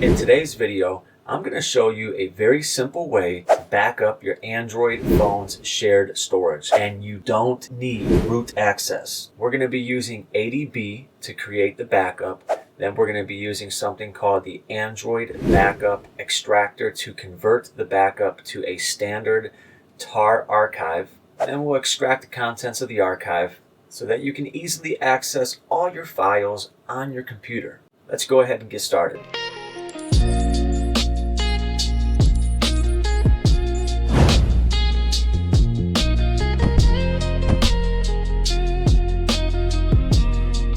In today's video, I'm going to show you a very simple way to back up your Android phone's shared storage, and you don't need root access. We're going to be using ADB to create the backup. Then we're going to be using something called the Android Backup Extractor to convert the backup to a standard tar archive. Then we'll extract the contents of the archive so that you can easily access all your files on your computer. Let's go ahead and get started.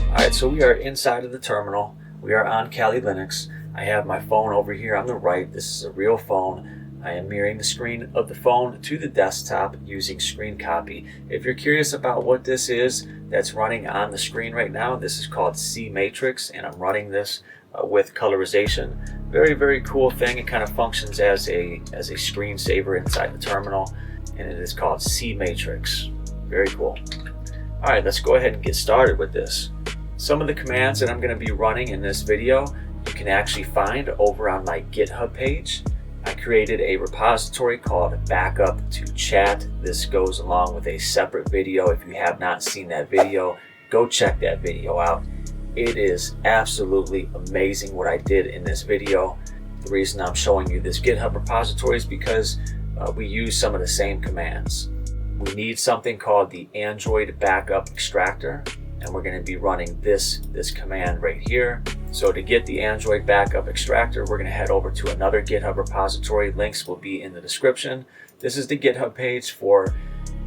Alright, so we are inside of the terminal. We are on Kali Linux. I have my phone over here on the right. This is a real phone. I am mirroring the screen of the phone to the desktop using screen copy. If you're curious about what this is that's running on the screen right now, this is called C-Matrix, and I'm running this with colorization. Very, very cool thing. It kind of functions as a screensaver inside the terminal, and it is called C-Matrix. Very cool. Alright, let's go ahead and get started with this. Some of the commands that I'm going to be running in this video you can actually find over on my GitHub page. I created a repository called Backup to Chat. This goes along with a separate video. If you have not seen that video, go check that video out. It is absolutely amazing what I did in this video. The reason I'm showing you this GitHub repository is because we use some of the same commands. We need something called the Android Backup Extractor, and we're going to be running this command right here. So to get the Android Backup Extractor, we're going to head over to another GitHub repository. Links will be in the description. This is the GitHub page for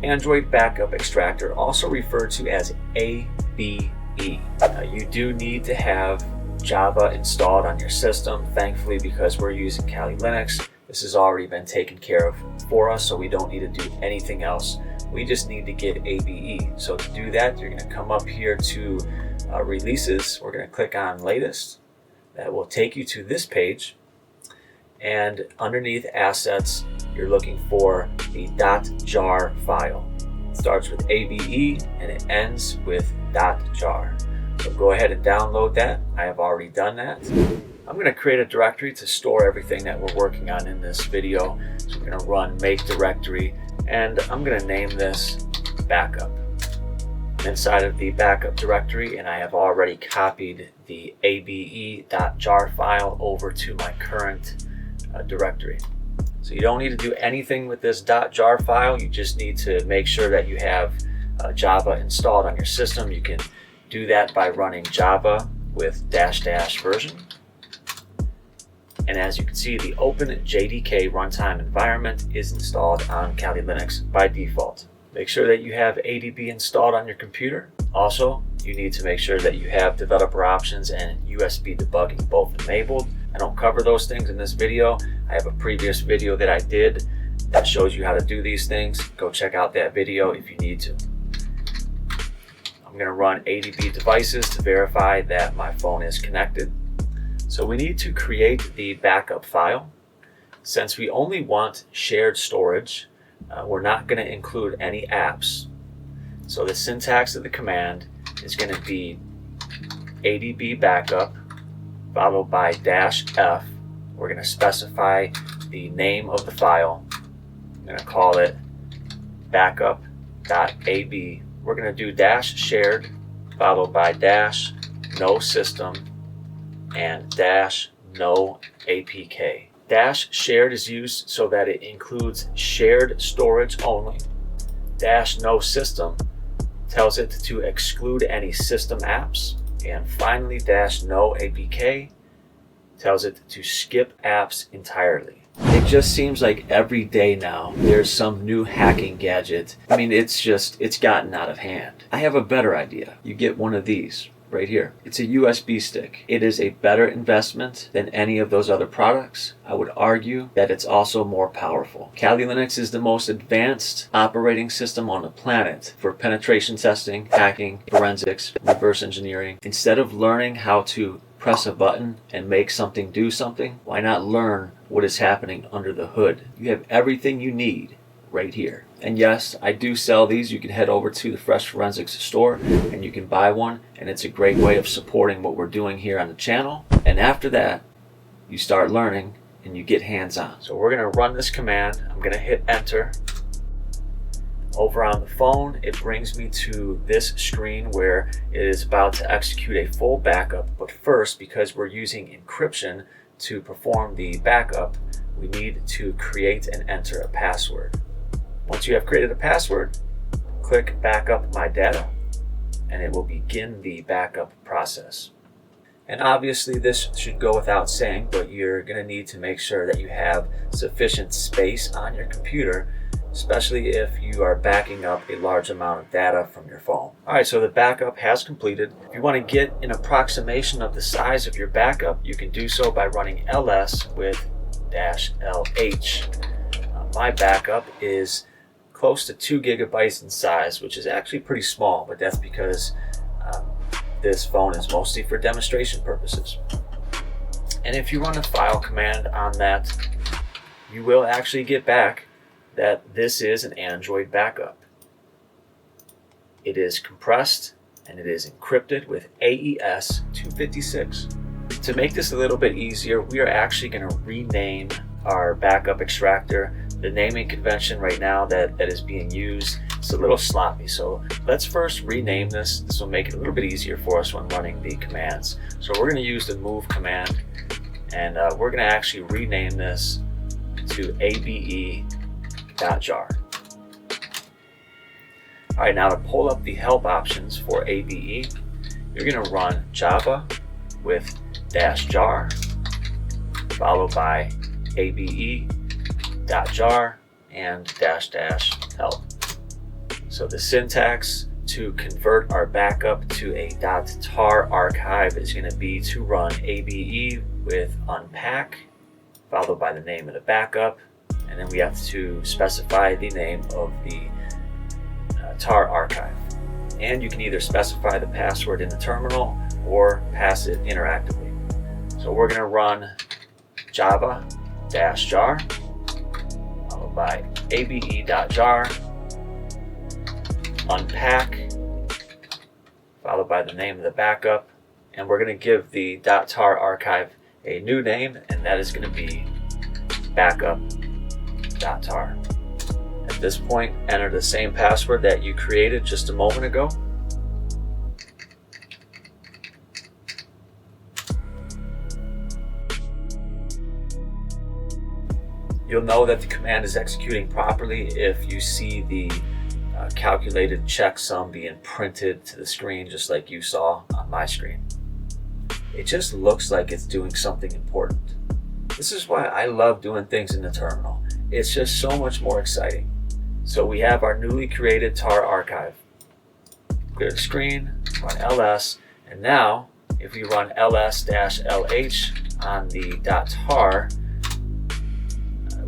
Android Backup Extractor, also referred to as ADB. You do need to have Java installed on your system. Thankfully, because we're using Kali Linux, this has already been taken care of for us, so we don't need to do anything else. We just need to get ABE. So to do that, you're going to come up here to releases. We're going to click on latest. That will take you to this page. And underneath assets, you're looking for the .jar file. It starts with ABE and it ends with .jar. So go ahead and download that. I have already done that. I'm going to create a directory to store everything that we're working on in this video. So we're going to run make directory, and I'm going to name this backup. I'm inside of the backup directory, and I have already copied the abe.jar file over to my current directory. So you don't need to do anything with this .jar file. You just need to make sure that you have Java installed on your system. You can do that by running Java with -- version. And as you can see, the OpenJDK runtime environment is installed on Kali Linux by default. Make sure that you have ADB installed on your computer. Also, you need to make sure that you have developer options and USB debugging both enabled. I don't cover those things in this video. I have a previous video that I did that shows you how to do these things. Go check out that video if you need to. I'm going to run ADB devices to verify that my phone is connected. So we need to create the backup file. Since we only want shared storage, we're not going to include any apps. So the syntax of the command is going to be ADB Backup followed by -f. We're going to specify the name of the file. I'm going to call it backup.ab. We're going to do -shared followed by -no system and -no APK. -shared is used so that it includes shared storage only. -no system tells it to exclude any system apps. And finally, -no APK tells it to skip apps entirely. It just seems like every day now there's some new hacking gadget. I mean, it's gotten out of hand. I have a better idea. You get one of these right here. It's a USB stick. It is a better investment than any of those other products. I would argue that it's also more powerful. Kali Linux is the most advanced operating system on the planet for penetration testing, hacking, forensics, reverse engineering. Instead of learning how to press a button and make something do something, why not learn what is happening under the hood? You have everything you need right here. And yes, I do sell these. You can head over to the Fresh Forensics store and you can buy one, and it's a great way of supporting what we're doing here on the channel. And after that, you start learning and you get hands-on. So we're going to run this command. I'm going to hit enter. Over on the phone, it brings me to this screen where it is about to execute a full backup. But first, because we're using encryption to perform the backup, we need to create and enter a password. Once you have created a password, click Backup My Data, and it will begin the backup process. And obviously this should go without saying, but you're going to need to make sure that you have sufficient space on your computer, especially if you are backing up a large amount of data from your phone. Alright, so the backup has completed. If you want to get an approximation of the size of your backup, you can do so by running ls with -lh. My backup is close to 2 gigabytes in size, which is actually pretty small, but that's because this phone is mostly for demonstration purposes. And if you run a file command on that, you will actually get back that this is an Android backup. It is compressed and it is encrypted with AES 256. To make this a little bit easier, we are actually going to rename our backup extractor. The naming convention right now that is being used is a little sloppy, so let's first rename this. This will make it a little bit easier for us when running the commands. So we're going to use the move command, and we're going to actually rename this to ABE.jar. Alright, now to pull up the help options for ABE, you're going to run Java with -jar followed by ABE.jar and --help. So the syntax to convert our backup to a .tar archive is going to be to run ABE with unpack followed by the name of the backup, and then we have to specify the name of the tar archive. And you can either specify the password in the terminal or pass it interactively. So we're going to run Java -jar followed by ABE.jar, unpack followed by the name of the backup, and we're going to give the .tar archive a new name, and that is going to be backup.tar. At this point, enter the same password that you created just a moment ago. You'll know that the command is executing properly if you see the calculated checksum being printed to the screen, just like you saw on my screen. It just looks like it's doing something important. This is why I love doing things in the terminal. It's just so much more exciting. So we have our newly created tar archive. Clear the screen, run ls, and now if we run ls-lh on the .tar,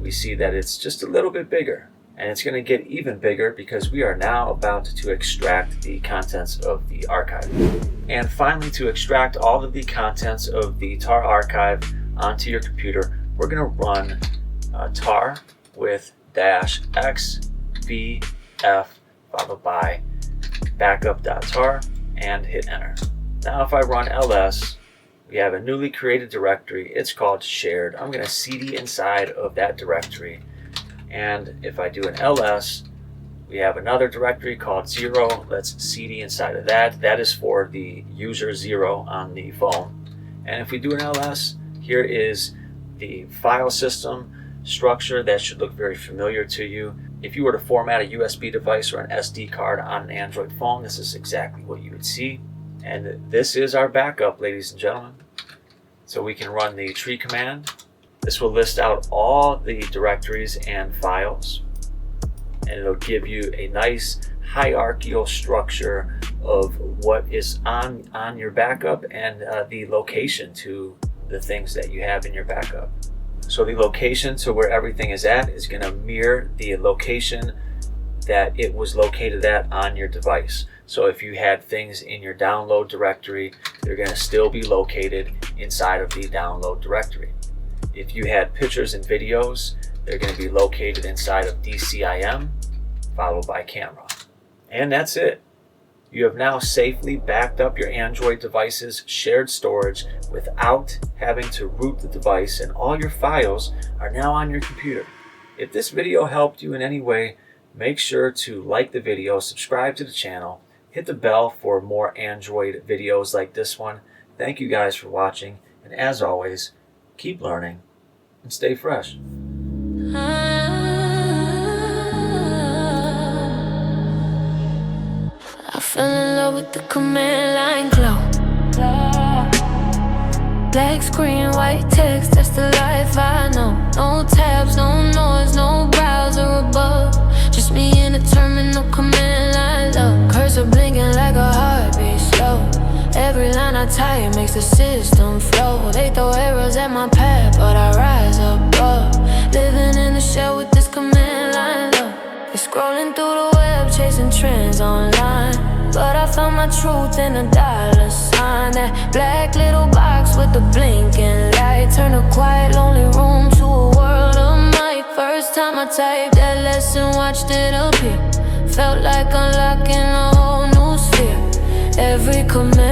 we see that it's just a little bit bigger, and it's going to get even bigger because we are now about to extract the contents of the archive. And finally, to extract all of the contents of the tar archive onto your computer, we're going to run tar with -xvf followed by backup.tar and hit enter. Now if I run ls, we have a newly created directory. It's called shared. I'm going to cd inside of that directory, and if I do an ls, we have another directory called 0. Let's cd inside of that. That is for the user 0 on the phone. And if we do an ls, here is the file system structure that should look very familiar to you. If you were to format a USB device or an SD card on an Android phone, this is exactly what you would see. And this is our backup, ladies and gentlemen. So we can run the tree command. This will list out all the directories and files, and it'll give you a nice hierarchical structure of what is on your backup and the location to the things that you have in your backup. So the location to where everything is at is going to mirror the location that it was located at on your device. So if you had things in your download directory, they're going to still be located inside of the download directory. If you had pictures and videos, they're going to be located inside of DCIM followed by camera. And that's it. You have now safely backed up your Android device's shared storage without having to root the device, and all your files are now on your computer. If this video helped you in any way, make sure to like the video, subscribe to the channel, hit the bell for more Android videos like this one. Thank you guys for watching, and as always, keep learning and stay fresh. I fell in love with the command line glow. Black screen, white text, that's the life I know. No tabs, no noise, no browser above. Just me in a terminal, command line love. Cursor blinking like a heartbeat slow. Every line I type makes the system flow. They throw arrows at my path, but I rise above. Living in the shell with this command line love. You're scrolling through the web, chasing trends online, but I found my truth in a dollar sign. That black little box with the blinking light. Turn a quiet, lonely room to a world of might. First time I typed that lesson, watched it appear. Felt like unlocking a whole new sphere. Every command